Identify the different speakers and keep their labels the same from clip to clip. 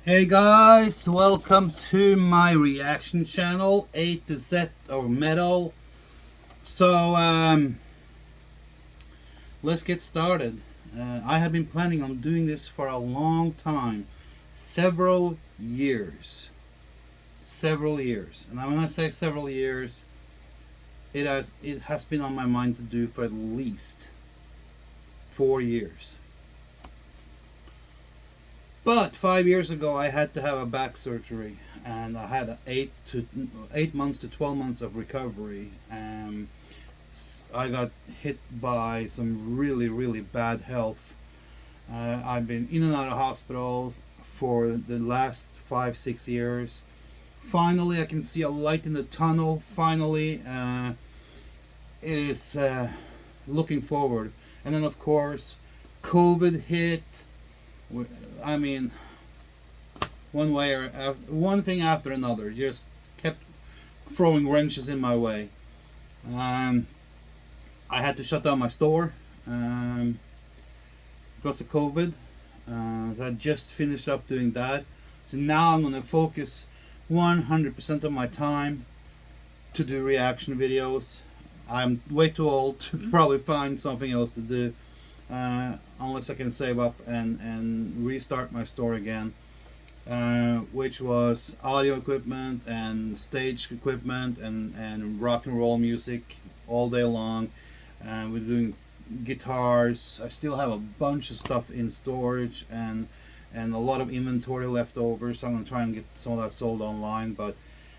Speaker 1: Hey guys, welcome to my reaction channel, A to Z of metal. So let's get started. I have been planning on doing this for a long time, several years, And when I say several years, it has been on my mind to do for at least 4 years. But 5 years ago, I had to have a back surgery, and I had 8 months to 12 months of recovery. I got hit by some really bad health. I've been in and out of hospitals for the last 5-6 years. Finally, I can see a light in the tunnel. Finally, it is looking forward. And then, of course, COVID hit. I mean, one thing after another just kept throwing wrenches in my way. I had to shut down my store because of COVID. I just finished up doing that, so now I'm gonna focus 100% of my time to do reaction videos. I'm way too old to probably find something else to do. Unless I can save up and restart my store again, which was audio equipment and stage equipment and rock and roll music all day long. We're doing guitars. I still have a bunch of stuff in storage and a lot of inventory left over, so I'm gonna try and get some of that sold online. But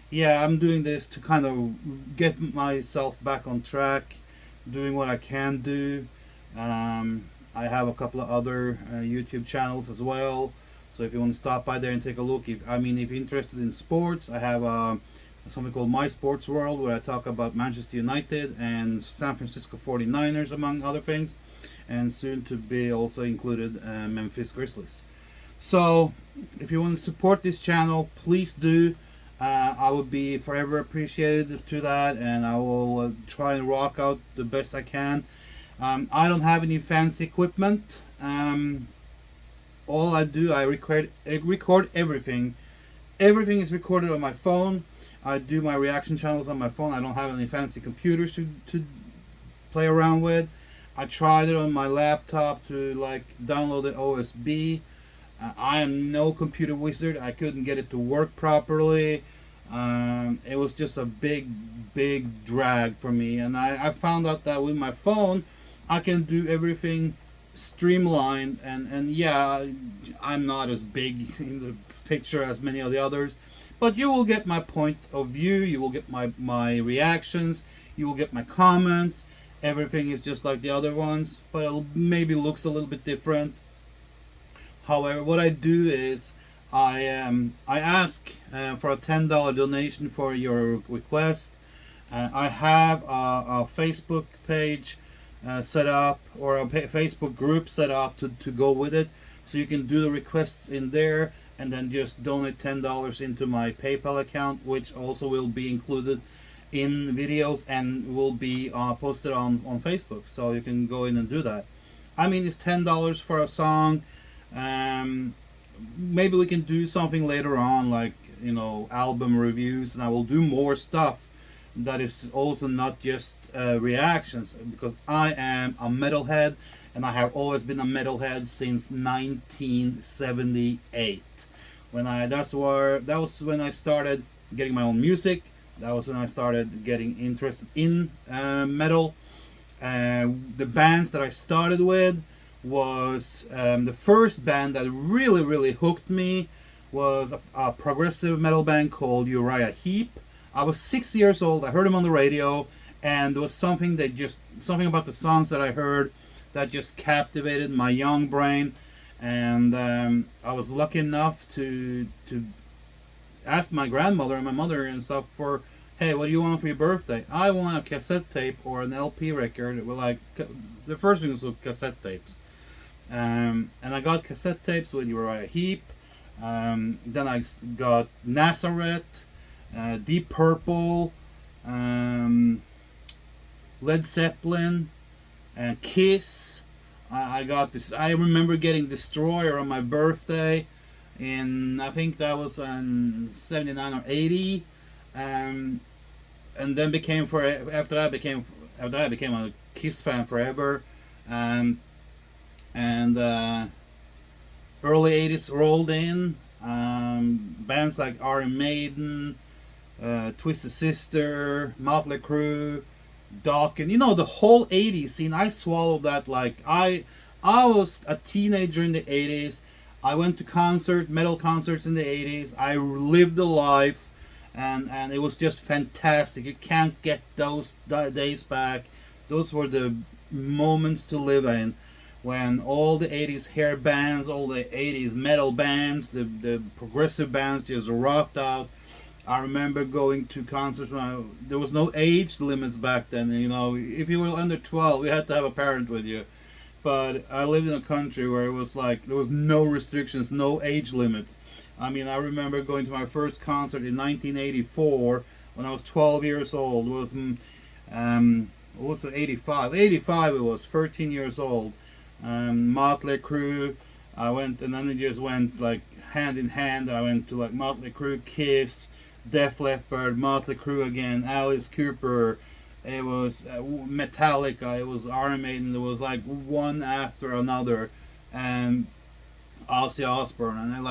Speaker 1: yeah, I'm doing this to kind of get myself back on track, doing what I can do. I have a couple of other YouTube channels as well, so if you want to stop by there and take a look, if you're interested in sports, I have something called My Sports World, where I talk about Manchester United and San Francisco 49ers, among other things, and soon to be also included Memphis Grizzlies. So if you want to support this channel, please do. I would be forever appreciated to that, and I will try and rock out the best I can. I don't have any fancy equipment. All I do, I record everything. Everything is recorded on my phone. I do my reaction channels on my phone. I don't have any fancy computers to play around with. I tried it on my laptop to download the OSB. I am no computer wizard. I couldn't get it to work properly. It was just a big drag for me, and I found out that with my phone I can do everything streamlined, and yeah, I'm not as big in the picture as many of the others, but you will get my point of view, you will get my reactions, you will get my comments. Everything is just like the other ones, but it maybe looks a little bit different. However, what I do is I ask for a $10 donation for your request. I have a Facebook page set up, or a Facebook group set up to go with it, so you can do the requests in there and then just donate $10 into my PayPal account, which also will be included in videos and will be posted on Facebook, so you can go in and do that. It's $10 for a song. Maybe we can do something later on, like album reviews, and I will do more stuff that is also not just reactions, because I am a metalhead, and I have always been a metalhead since 1978. That was when I started getting my own music. That was when I started getting interested in metal. The bands that I started with was the first band that really hooked me was a progressive metal band called Uriah Heep. I was 6 years old. I heard him on the radio, and there was something about the songs that I heard that just captivated my young brain. And I was lucky enough to ask my grandmother and my mother and stuff for, hey, what do you want for your birthday? I want a cassette tape or an LP record. Well, the first thing was cassette tapes. And I got cassette tapes with Uriah Heep. Then I got Nazareth, Deep Purple, Led Zeppelin, and Kiss. I got this. I remember getting Destroyer on my birthday. in, I think that was in 79 or 80. Um, and then became for after that I became a Kiss fan forever. Um, and Early 80s rolled in. Bands like Iron Maiden, Twisted Sister, Motley Crue, Dawkins. You know, the whole 80s scene. I swallowed that like I was a teenager in the 80s. I went to metal concerts in the 80s. I lived the life, and it was just fantastic. You can't get those days back. Those were the moments to live in, when all the 80s hair bands, all the 80s metal bands, the progressive bands just rocked out. I remember going to concerts when there was no age limits back then. You know, if you were under 12, you had to have a parent with you. But I lived in a country where it was like there was no restrictions, no age limits. I mean, I remember going to my first concert in 1984 when I was 12 years old. It was what was it, 85? 85 it was, 13 years old. Motley Crue. I went, and then it just went like hand in hand. I went to like Motley Crue, Kiss, Def Leppard, Motley Crue again, Alice Cooper. It was Metallica. It was Iron Maiden. It was like one after another, and Ozzy Osbourne. And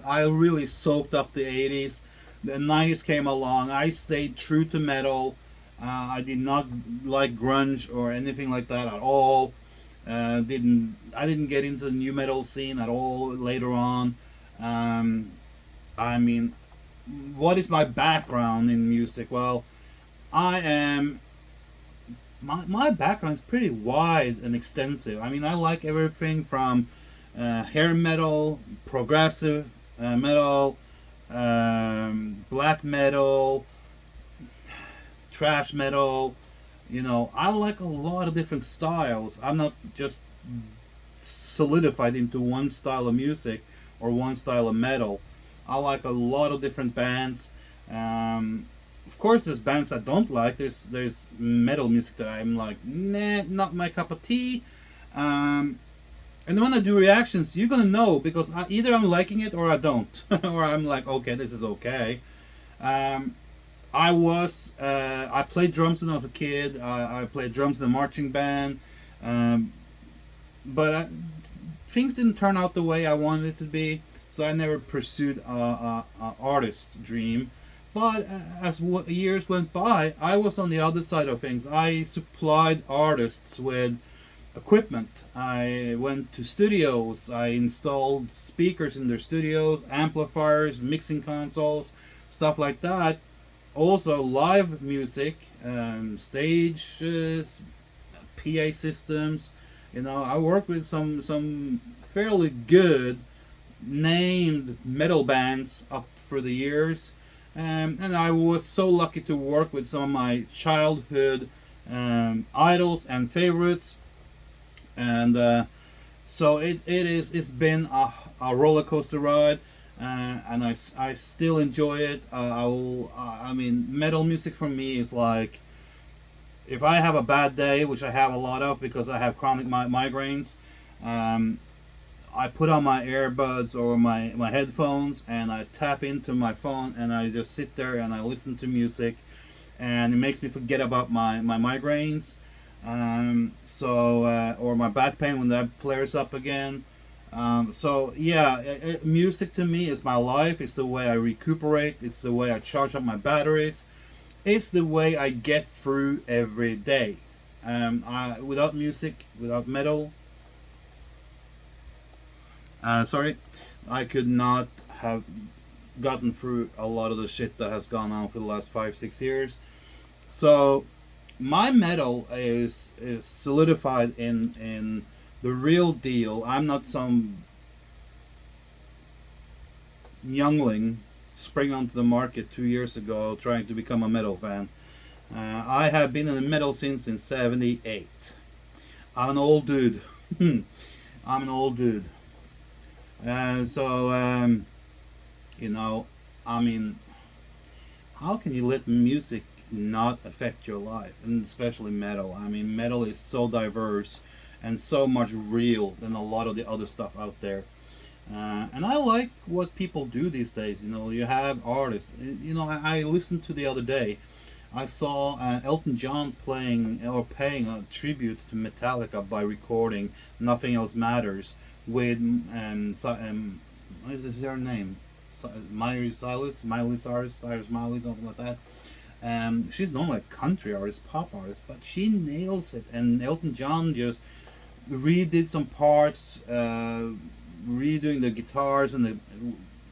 Speaker 1: I really soaked up the 80s. The 90s came along. I stayed true to metal. I did not like grunge or anything like that at all. I didn't get into the new metal scene at all later on. Um, I mean, what is my background in music? Well, I am my background is pretty wide and extensive. I mean, I like everything from hair metal, progressive metal, black metal, trash metal. You know, I like a lot of different styles. I'm not just solidified into one style of music or one style of metal. I like a lot of different bands. Of course, there's bands I don't like. There's metal music that I'm like, nah, not my cup of tea. Um, and when I do reactions, you're gonna know because either I'm liking it or I don't, or I'm like, okay, this is okay. Um, I played drums when I was a kid. I played drums in a marching band, um, but things didn't turn out the way I wanted it to be. So I never pursued a artist dream. But as years went by, I was on the other side of things. I supplied artists with equipment. I went to studios. I installed speakers in their studios, amplifiers, mixing consoles, stuff like that. Also, live music, stages, PA systems. You know, I worked with some fairly good named metal bands up for the years, and I was so lucky to work with some of my childhood idols and favorites, and so it's been a roller coaster ride, and I still enjoy it. I mean, metal music for me is like if I have a bad day, which I have a lot of because I have chronic migraines. Um, I put on my earbuds or my headphones and I tap into my phone and I just sit there and I listen to music and it makes me forget about my migraines. Or my back pain when that flares up again. Music to me is my life. It's the way I recuperate. It's the way I charge up my batteries. It's the way I get through every day. Without music, without metal, I could not have gotten through a lot of the shit that has gone on for the last 5 6 years. So my metal is solidified in the real deal. I'm not some youngling spring onto the market 2 years ago trying to become a metal fan. I have been in the metal scene since '78. I'm an old dude. I'm an old dude. Uh, so um, you know, I mean, how can you let music not affect your life, and especially metal? I mean, metal is so diverse and so much real than a lot of the other stuff out there. And I like what people do these days. You have artists. I listened to the other day. I saw Elton John playing or paying a tribute to Metallica by recording "Nothing Else Matters" with what is her name? Miley Cyrus, something like that. She's known like country artist, pop artist, but she nails it. And Elton John just redid some parts, redoing the guitars and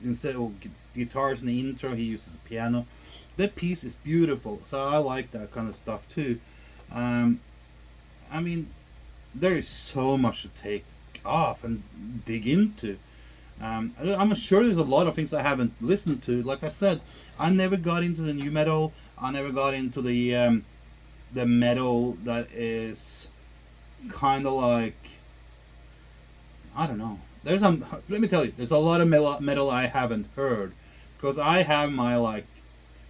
Speaker 1: instead of guitars in the intro, he uses a piano. That piece is beautiful, so I like that kind of stuff too. Um, I mean, there is so much to take off and dig into. I'm sure there's a lot of things I haven't listened to. Like I said, I never got into the new metal. I never got into the metal that is kind of like, I don't know. Let me tell you, there's a lot of metal I haven't heard because I have my like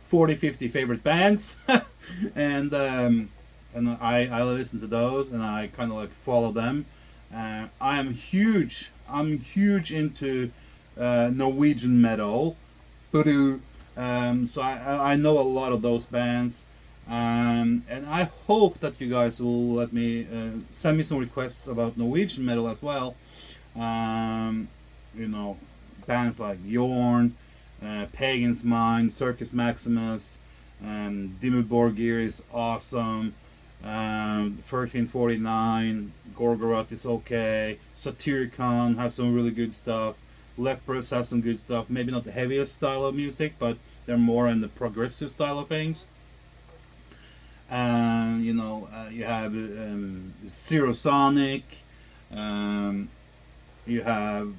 Speaker 1: 40, 50 favorite bands, and I listen to those and I kind of like follow them. I'm huge into Norwegian metal. So I know a lot of those bands. And I hope that you guys will let me send me some requests about Norwegian metal as well. Um, you know, bands like Jorn, Pagan's Mind, Circus Maximus, Dimmu Borgir is awesome. 1349, Gorgoroth is okay. Satyricon has some really good stuff. Leprous has some good stuff. Maybe not the heaviest style of music, but they're more in the progressive style of things. You have Zero Sonic. You have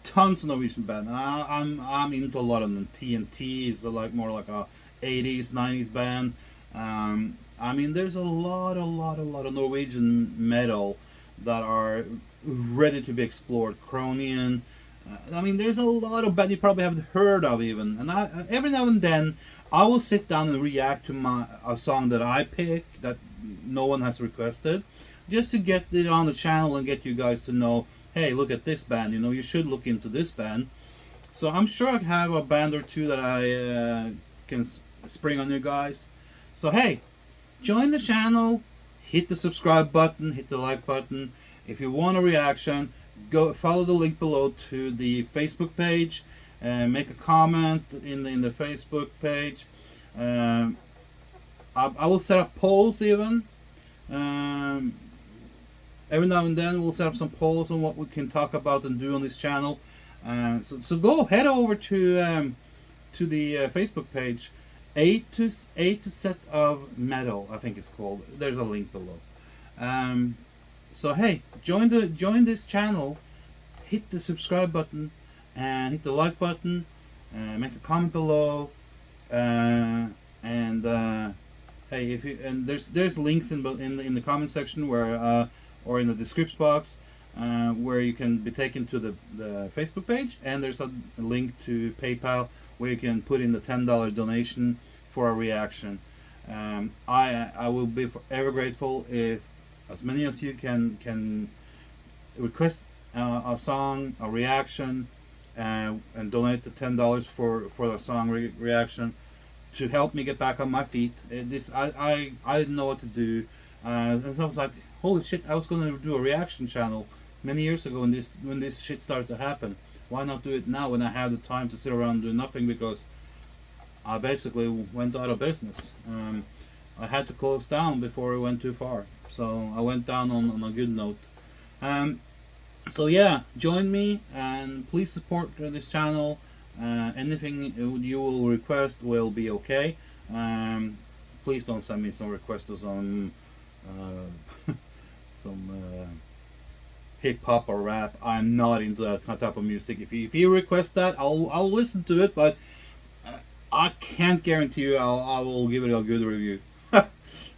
Speaker 1: tons of Norwegian band. I'm into a lot of them. TNT is like more like a 80s, 90s band. There's a lot of Norwegian metal that are ready to be explored. Cronian. There's a lot of bands you probably haven't heard of even. And every now and then, I will sit down and react to a song that I pick that no one has requested, just to get it on the channel and get you guys to know, hey, look at this band. You should look into this band. So I'm sure I have a band or two that I can spring on you guys. So hey, join the channel, hit the subscribe button, hit the like button. If you want a reaction, go follow the link below to the Facebook page and make a comment in the Facebook page. I will set up polls even. Every now and then we'll set up some polls on what we can talk about and do on this channel. So go head over to the Facebook page. A to Set of Metal, I think it's called. There's a link below. So hey, join this channel, hit the subscribe button, and hit the like button, make a comment below, and hey, there's links in the comment section where or in the description box where you can be taken to the Facebook page, and there's a link to PayPal where you can put in the $10 donation for a reaction. I will be forever grateful if as many as you can request a song, a reaction, and donate the $10 for the song reaction to help me get back on my feet. I didn't know what to do, and I was like, holy shit! I was going to do a reaction channel many years ago when this shit started to happen. Why not do it now when I have the time to sit around doing nothing? Because I basically went out of business. I had to close down before it went too far. So I went down on a good note. So yeah, join me and please support this channel. Anything you will request will be okay. Please don't send me some requests or some hip hop or rap. I'm not into that type of music. If you request that, I'll listen to it, but I can't guarantee you I will give it a good review.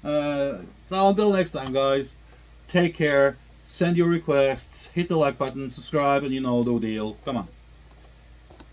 Speaker 1: So until next time, guys, take care, send your requests, hit the like button, subscribe, and you know the deal. Come on.